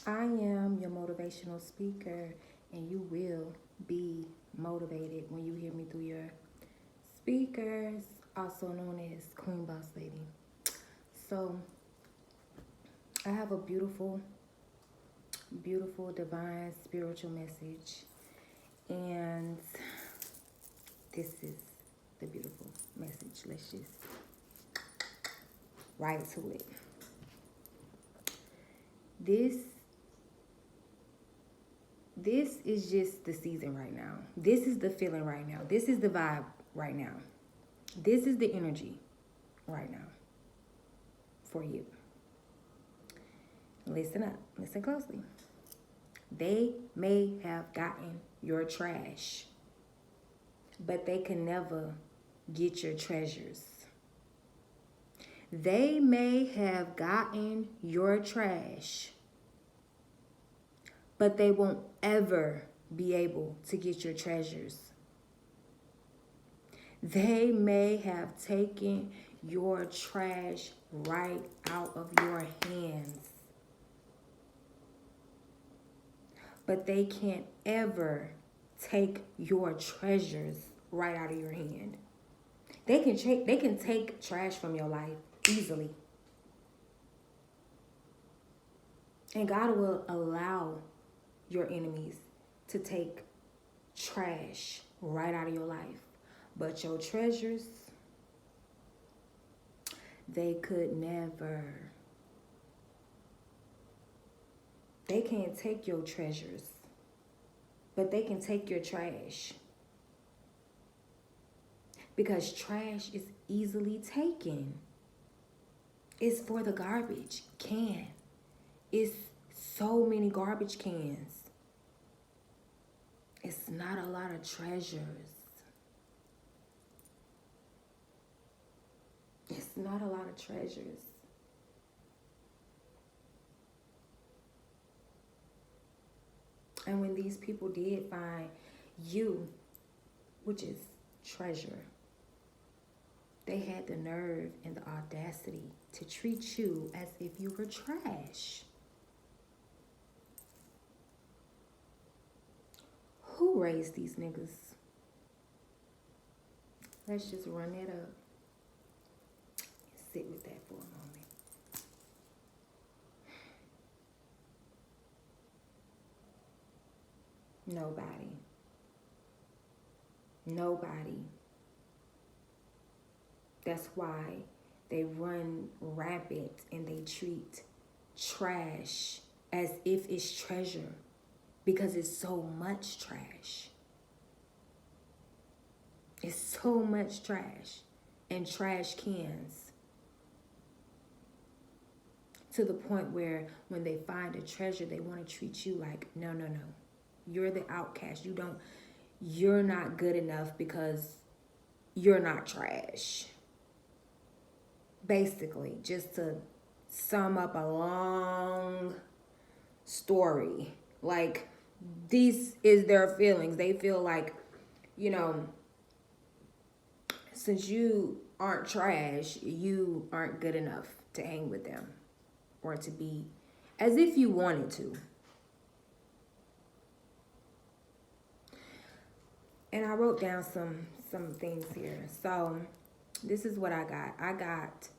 I am your motivational speaker, and you will be motivated when you hear me through your speakers, also known as Queen Boss Lady. So, I have a beautiful, beautiful, divine, spiritual message, and this is the beautiful message. Let's just right to it. This this is just the season right now. This is the feeling right now. This is the vibe right now. This is the energy right now for you. Listen up. Listen closely. They may have gotten your trash, but they can never get your treasures. They may have gotten your trash, but they won't ever be able to get your treasures. They may have taken your trash right out of your hands, but they can't ever take your treasures right out of your hand. They can take trash from your life easily. And God will allow your enemies to take trash right out of your life. But your treasures, they could never. They can't take your treasures, but they can take your trash. Because trash is easily taken. It's for the garbage can. It's so many garbage cans. It's not a lot of treasures. It's not a lot of treasures. And when these people did find you, which is treasure, they had the nerve and the audacity to treat you as if you were trash. Who raised these niggas? Let's just run that up. Sit with that for a moment. Nobody. Nobody. That's why they run rampant and they treat trash as if it's treasure, because it's so much trash. It's so much trash and trash cans, to the point where when they find a treasure, they want to treat you like, no. You're the outcast. You're not good enough because you're not trash. Basically, just to sum up a long story. Like, this is their feelings. They feel like, since you aren't trash, you aren't good enough to hang with them or to be as if you wanted to. And I wrote down some things here. So this is what I got. I got,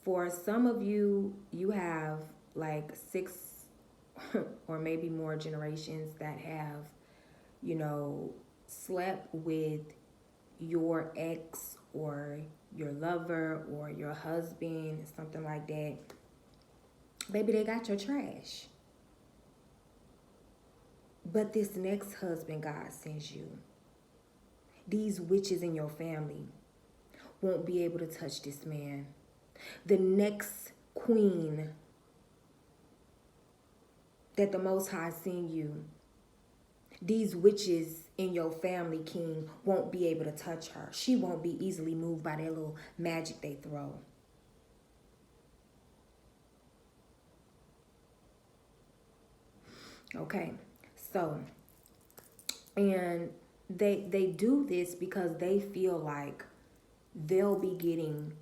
for some of you, you have like 6 or maybe more generations that have, slept with your ex or your lover or your husband, something like that. Baby, they got your trash. But this next husband God sends you, these witches in your family won't be able to touch this man. The next queen that the Most High send you, these witches in your family, king, won't be able to touch her. She won't be easily moved by that little magic they throw. Okay, so, and they do this because they feel like they'll be getting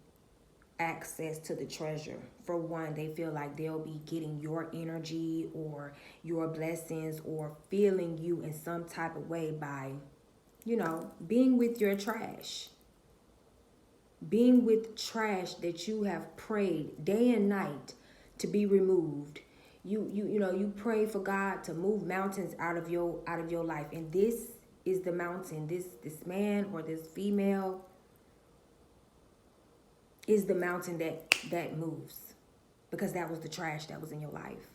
access to the treasure. For one, they feel like they'll be getting your energy or your blessings or feeling you in some type of way by, being with your trash. Being with trash that you have prayed day and night to be removed. You pray for God to move mountains out of your life. And this is the mountain. This man or this female is the mountain that moves, because that was the trash that was in your life.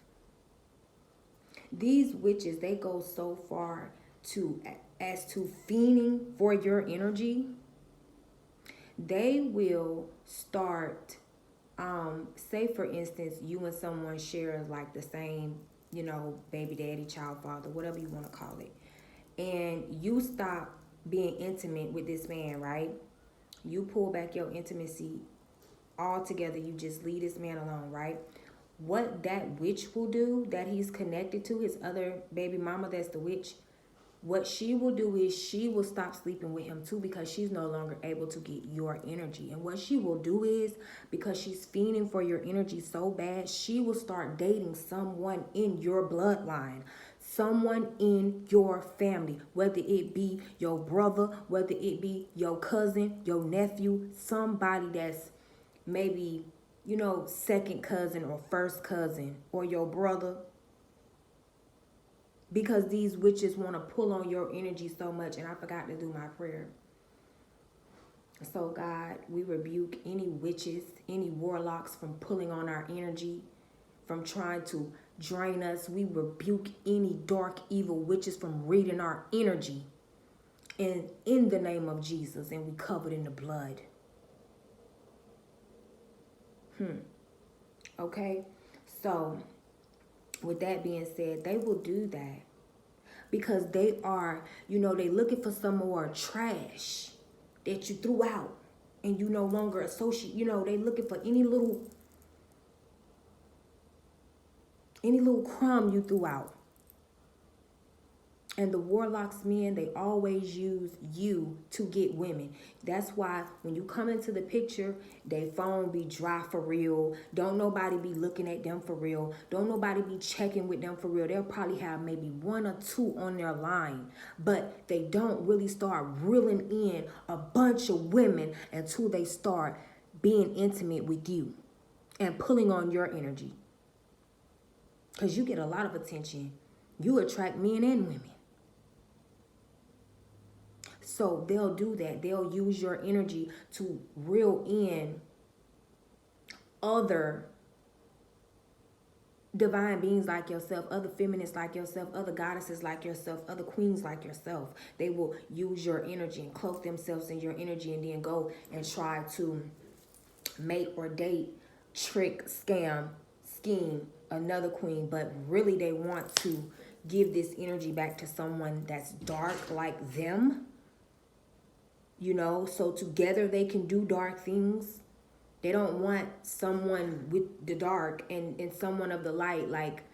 These witches, they go so far as to fiending for your energy. They will start, say for instance, you and someone share like the same, baby daddy, child father, whatever you want to call it. And you stop being intimate with this man, right? You pull back your intimacy altogether. You just leave this man alone, right? What that witch will do, that he's connected to, his other baby mama, that's the witch, what she will do is she will stop sleeping with him too, because she's no longer able to get your energy. And what she will do is, because she's fiending for your energy so bad, she will start dating someone in your bloodline, someone in your family, whether it be your brother, whether it be your cousin, your nephew, somebody that's maybe, second cousin or first cousin, or your brother. Because these witches want to pull on your energy so much. And I forgot to do my prayer. So God, we rebuke any witches, any warlocks from pulling on our energy, from trying to drain us. We rebuke any dark, evil witches from reading our energy. And in the name of Jesus, and we covered in the blood. Okay, so with that being said, they will do that because they are, they looking for some more trash that you threw out and you no longer associate. They looking for any little crumb you threw out. And the warlocks men, they always use you to get women. That's why when you come into the picture, they phone be dry for real. Don't nobody be looking at them for real. Don't nobody be checking with them for real. They'll probably have maybe 1 or 2 on their line. But they don't really start reeling in a bunch of women until they start being intimate with you and pulling on your energy. Because you get a lot of attention. You attract men and women. So they'll do that. They'll use your energy to reel in other divine beings like yourself, other feminists like yourself, other goddesses like yourself, other queens like yourself. They will use your energy and cloak themselves in your energy and then go and try to mate or date, trick, scam, scheme another queen. But really they want to give this energy back to someone that's dark like them. So together they can do dark things. They don't want someone with the dark and someone of the light. Like,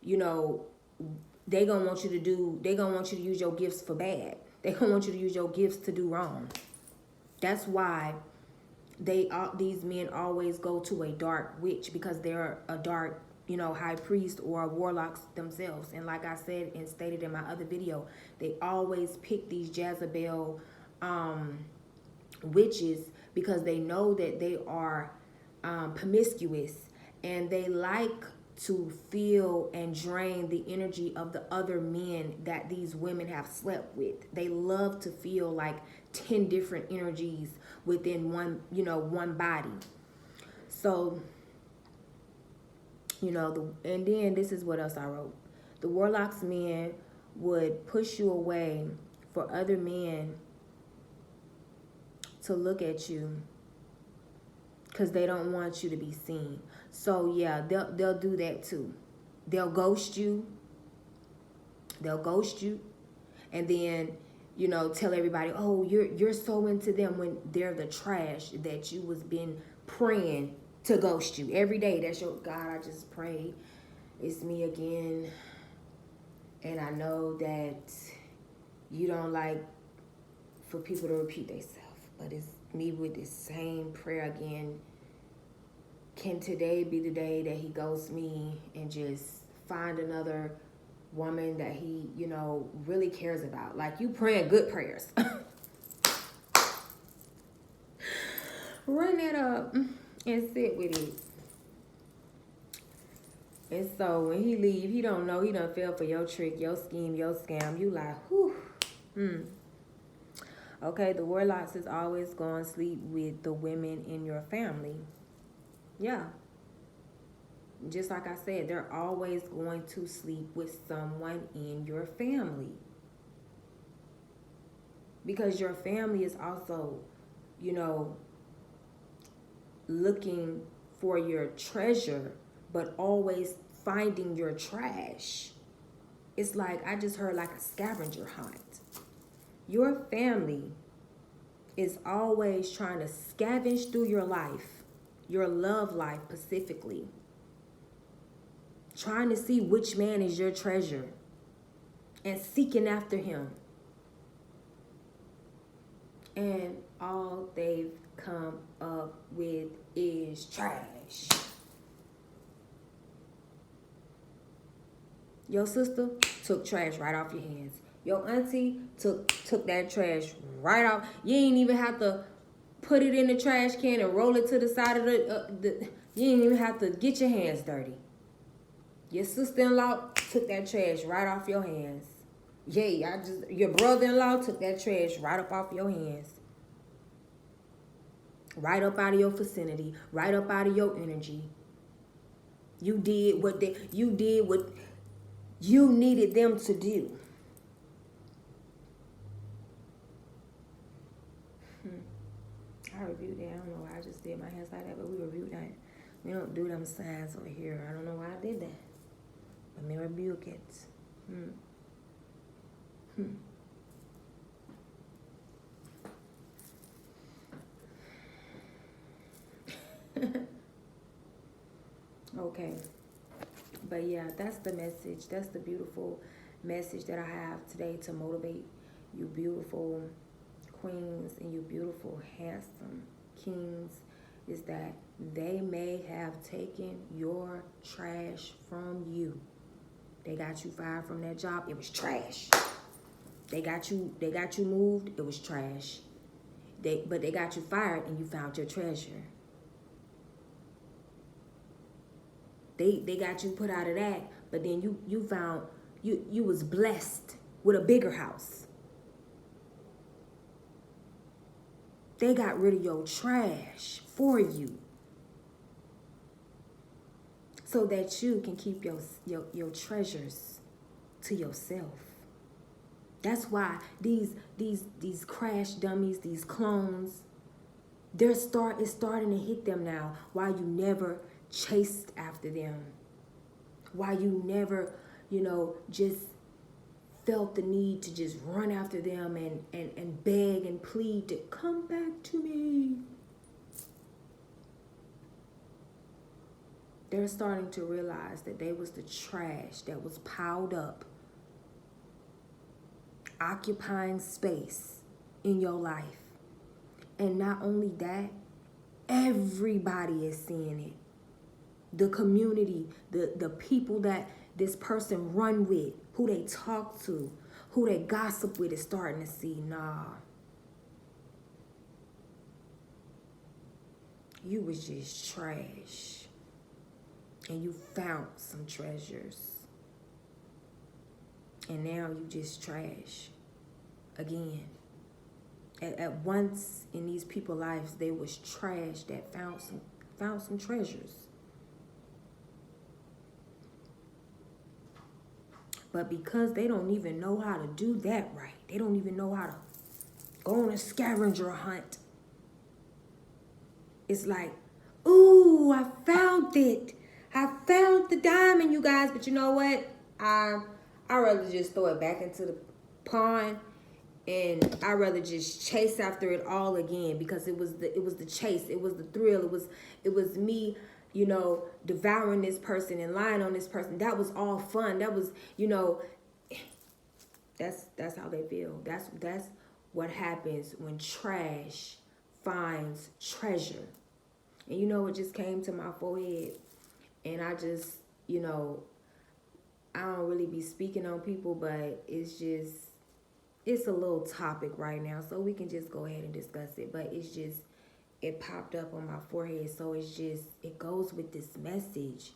they gonna want you to use your gifts for bad. They gonna want you to use your gifts to do wrong. That's why these men always go to a dark witch, because they're a dark, high priest or warlocks themselves. And like I said and stated in my other video, they always pick these Jezebel witches because they know that they are promiscuous, and they like to feel and drain the energy of the other men that these women have slept with. They love to feel like 10 different energies within one body. So, and then this is what else I wrote. The warlocks men would push you away for other men to look at you because they don't want you to be seen. So yeah, they'll do that too. They'll ghost you. And then, tell everybody, oh, you're so into them, when they're the trash that you was been praying to ghost you every day. That's your God, I just prayed. It's me again. And I know that you don't like for people to repeat themselves, but it's me with this same prayer again. can today be the day that he ghosts me and just find another woman that he, you know, really cares about? Like, you praying good prayers. Run that up and sit with it. And so when he leave, he don't know he done fell for your trick, your scheme, your scam. You like, whew. Okay, the warlocks is always going to sleep with the women in your family. Yeah. Just like I said, they're always going to sleep with someone in your family. Because your family is also, you know, looking for your treasure, but always finding your trash. It's like, I just heard like a scavenger hunt. Your family is always trying to scavenge through your life, your love life specifically, trying to see which man is your treasure and seeking after him. And all they've come up with is trash. Your sister took trash right off your hands. Your auntie took that trash right off. You ain't even have to put it in the trash can and roll it to the side of you ain't even have to get your hands dirty. Your sister-in-law took that trash right off your hands. Yeah, your brother-in-law took that trash right up off your hands. Right up out of your vicinity, right up out of your energy. You did what you needed them to do. I reviewed that. I don't know why I just did my hands like that, but we reviewed that. We don't do them signs over here. I don't know why I did that. But me rebuke it. Okay. But yeah, that's the message. That's the beautiful message that I have today to motivate you beautiful queens and you beautiful handsome kings, is that they may have taken your trash from you. They got you fired from that job, it was trash. They got you moved, it was trash. But they got you fired and you found your treasure. They got you put out of that, but then you found you was blessed with a bigger house. They got rid of your trash for you, so that you can keep your treasures to yourself. That's why these crash dummies, these clones, it's starting to hit them now. Why you never chased after them? Why you never, just felt the need to just run after them and beg and plead to come back to me? They're starting to realize that they was the trash that was piled up, occupying space in your life. And not only that, everybody is seeing it. The community, the people that this person run with, who they talk to, who they gossip with, is starting to see, nah, you was just trash. And you found some treasures. And now you just trash again. At once in these people's lives, they was trash that found some treasures. But because they don't even know how to do that right, they don't even know how to go on a scavenger hunt. It's like, ooh, I found it. I found the diamond, you guys. But you know what? I'd rather just throw it back into the pond, and I'd rather just chase after it all again, because it was the chase, it was the thrill, it was me, devouring this person and lying on this person. That was all fun. That was, that's how they feel. That's what happens when trash finds treasure. And you know, it just came to my forehead. And I just, you know, I don't really be speaking on people, but it's a little topic right now. So we can just go ahead and discuss it. But it's just, it popped up on my forehead. So it's just, it goes with this message.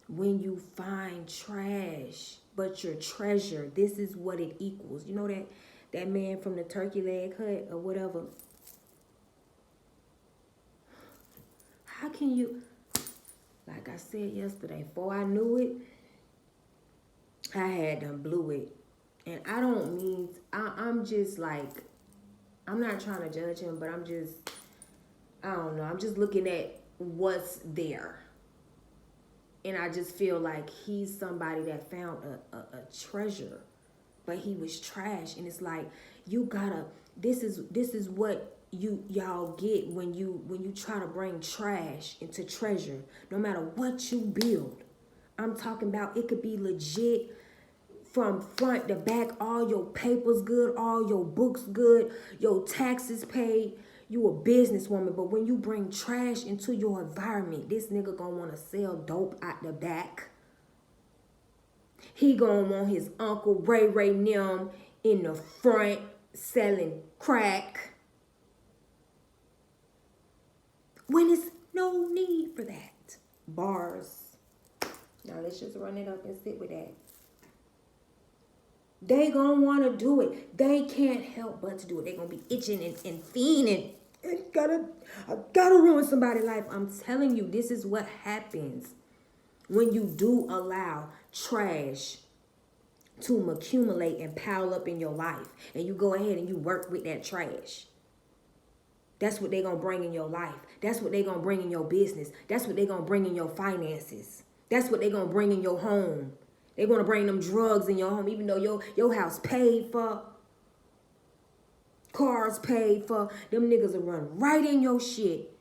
When you find trash, but your treasure, this is what it equals. You know that man from the turkey leg hut or whatever? How can you, like I said yesterday, before I knew it, I had done blew it. And I don't mean, I'm just like, I'm not trying to judge him, but I don't know. I'm just looking at what's there. And I just feel like he's somebody that found a treasure, but he was trash. And it's like, you gotta, this is what y'all get when you try to bring trash into treasure. No matter what you build, I'm talking about, it could be legit from front to back, all your papers good, all your books good, your taxes paid. You a businesswoman, but when you bring trash into your environment, this nigga gonna want to sell dope out the back. He gonna want his Uncle Ray Nim in the front selling crack. When it's no need for that. Bars. Now let's just run it up and sit with that. They gonna want to do it. They can't help but to do it. They gonna be itching and fiending. I gotta ruin somebody's life. I'm telling you, this is what happens when you do allow trash to accumulate and pile up in your life. And you go ahead and you work with that trash. That's what they gonna bring in your life. That's what they gonna bring in your business. That's what they gonna bring in your finances. That's what they gonna bring in your home. They're going to bring them drugs in your home, even though your house paid for, cars paid for. Them niggas will run right in your shit,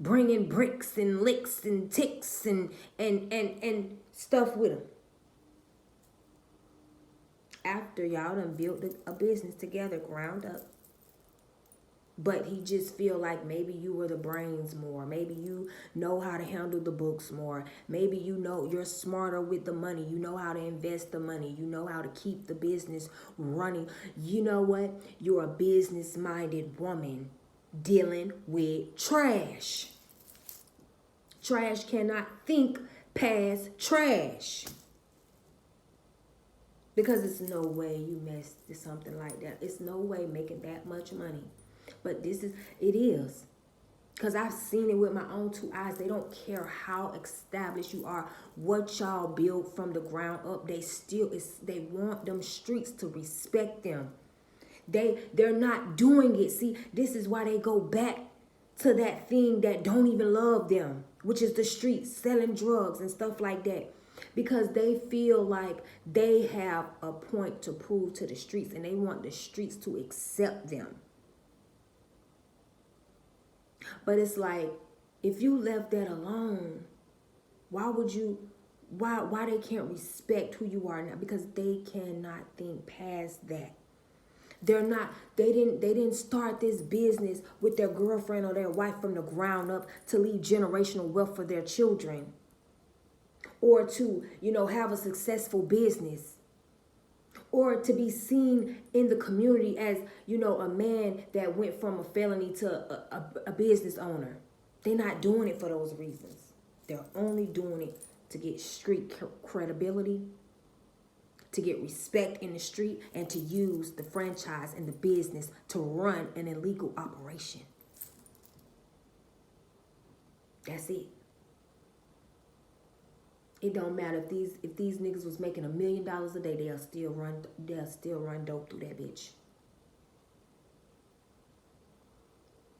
bringing bricks and licks and ticks and stuff with them. After y'all done built a business together, ground up. But he just feel like maybe you were the brains more. Maybe you know how to handle the books more. Maybe you know you're smarter with the money. You know how to invest the money. You know how to keep the business running. You know what? You're a business-minded woman dealing with trash. Trash cannot think past trash. Because it's no way you mess with something like that. It's no way making that much money. But it is. Because I've seen it with my own two eyes. They don't care how established you are, what y'all build from the ground up. They want them streets to respect them. They're not doing it. See, this is why they go back to that thing that don't even love them, which is the streets, selling drugs and stuff like that. Because they feel like they have a point to prove to the streets, and they want the streets to accept them. But it's like, if you left that alone, why they can't respect who you are now? Because they cannot think past that. They didn't start this business with their girlfriend or their wife from the ground up to leave generational wealth for their children. Or to, have a successful business. Or to be seen in the community as, a man that went from a felony to a business owner. They're not doing it for those reasons. They're only doing it to get street credibility, to get respect in the street, and to use the franchise and the business to run an illegal operation. That's it. It don't matter if these niggas was making $1 million a day, they'll still run dope through that bitch.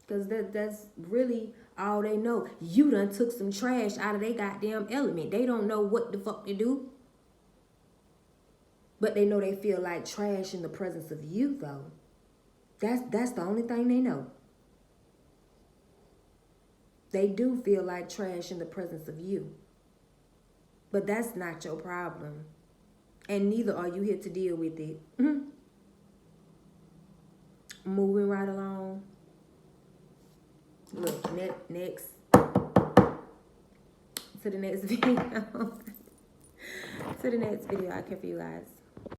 Cause that's really all they know. You done took some trash out of their goddamn element. They don't know what the fuck to do. But they know they feel like trash in the presence of you though. That's the only thing they know. They do feel like trash in the presence of you. But that's not your problem. And neither are you here to deal with it. Moving right along. Look, next to the next video. To the next video. I care for you guys.